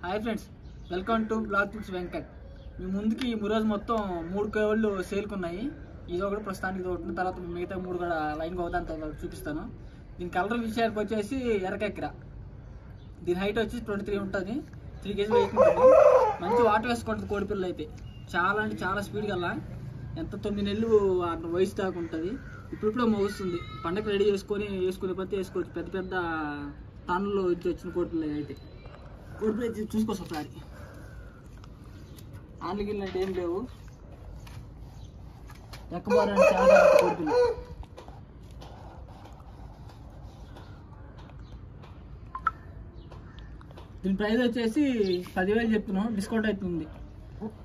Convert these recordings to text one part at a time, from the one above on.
Hi friends, welcome to blog tips Venkat. మీ ముందుకి ఈ రోజు మొత్తం 3 కోళ్ళు సేల్కి ఉన్నాయి. ఇది ఒకటి ప్రస్తుతానికి ఇది ఒకటి, తర్వాత మిగతా 3 కూడా లైన్గా అవుతాను చూపిస్తాను. దీని కలర్ విషయానికి వచ్చేసి ఎర్రకెక్కర. దీని హైట్ వచ్చి 23 ఉంటుంది, 3 కేజీలు వెయిట్ ఉంటుంది. మంచి వాటర్ వేసుకుంటుంది కోడిపిల్లలు అయితే. చాలా అంటే చాలా స్పీడ్గా అలా ఎంత 9 నెలలు వయసు దాకా ఉంటుంది. ఇప్పుడిప్పుడే మోగుస్తుంది. పండగ రెడీ వేసుకునే పత్తి వేసుకోవచ్చు. పెద్ద పెద్ద తానుల్లో వచ్చిన కోడిపిల్లలు అయితే కోడిపిల్ల చూసుకోవచ్చు. ఒకసారి ఆన్లగిల్ అంటే ఏం లేవు, ఎక్కబారంటే చాలా కోడిపిల్ల. దీని ప్రైస్ వచ్చేసి 10,000 చెప్తున్నాం. డిస్కౌంట్ అవుతుంది.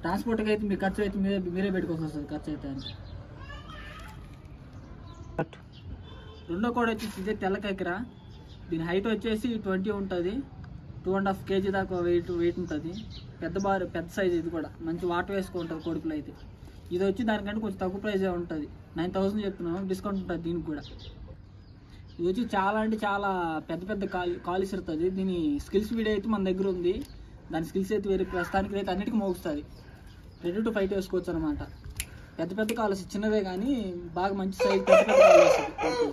ట్రాన్స్పోర్ట్కి అయితే మీ ఖర్చు అయితే మీరే పెట్టుకోవాల్సి వస్తుంది. ఖర్చు అయితే రెండో కోడి వచ్చేసి ఇదే తెల్లకెక్కర. దీని హైట్ వచ్చేసి 20 ఉంటుంది. 2.5 కేజీ దాకా వెయిట్ ఉంటుంది. పెద్ద సైజ్. ఇది కూడా మంచి వాటర్ వేసుకుంటుంది కోడిపిల్ల అయితే. ఇది వచ్చి దానికంటే కొంచెం తక్కువ ప్రైజే ఉంటుంది. 9,000 చెప్తున్నాం. డిస్కౌంట్ ఉంటుంది దీనికి కూడా. ఇది వచ్చి చాలా అంటే చాలా పెద్ద కాలు ఇస్తుంది. దీని స్కిల్స్ వీడియో అయితే మన దగ్గర ఉంది. దాని స్కిల్స్ అయితే వేరే ప్రస్తుతానికి అయితే అన్నిటికీ మోగుస్తుంది. రెడీ టు ఫైట్ వేసుకోవచ్చు అనమాట. పెద్ద కాలు చిన్నవే కానీ బాగా మంచి సైజ్ పెద్ద కాలు వస్తుంది.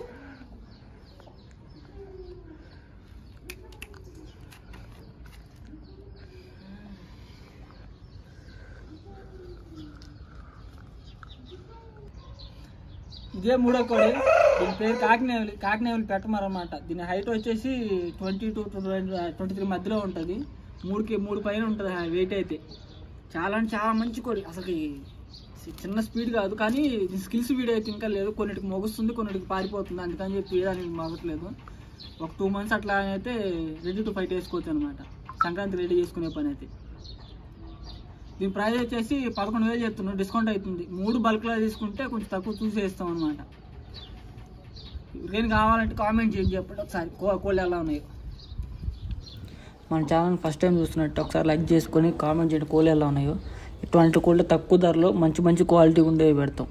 ఇదే మూడో కోడి. దీని పేరు కాకినేవులు పెట్టమరన్నమాట. దీని హైట్ వచ్చేసి 20 to 23 మధ్యలో ఉంటుంది. 3 పైన ఉంటుంది వెయిట్ అయితే. చాలా అంటే చాలా మంచి కోడి. అసలు చిన్న స్పీడ్ కాదు, కానీ దీని స్కిల్స్ వీడియో అయితే ఇంకా లేదు. కొన్నిటికి మొగుస్తుంది, కొన్నిటికి పారిపోతుంది. అందుకని చెప్పి దానికి మొగట్లేదు. ఒక 2 months అట్లా అయితే రెడీ టు ఫైట్ వేసుకోవచ్చు అనమాట. సంక్రాంతి రెడీ చేసుకునే పని అయితే. దీని ప్రైస్ వచ్చేసి 11,000 చెప్తున్నాం. డిస్కౌంట్ అవుతుంది. 3 బల్క్లో తీసుకుంటే కొంచెం తక్కువ చూసి వేస్తాం అనమాట. ఎవరికైనా కావాలంటే కామెంట్ చేయండి, చెప్పండి ఒకసారి కోళ్ళు ఎలా ఉన్నాయో. మన ఛానల్ ఫస్ట్ టైం చూస్తున్నట్టు ఒకసారి లైక్ చేసుకొని కామెంట్ చేయండి కోళ్ళు ఎలా ఉన్నాయో. ఇటువంటి కోళ్ళు తక్కువ ధరలో మంచి క్వాలిటీ ఉండేవి పెడతాం.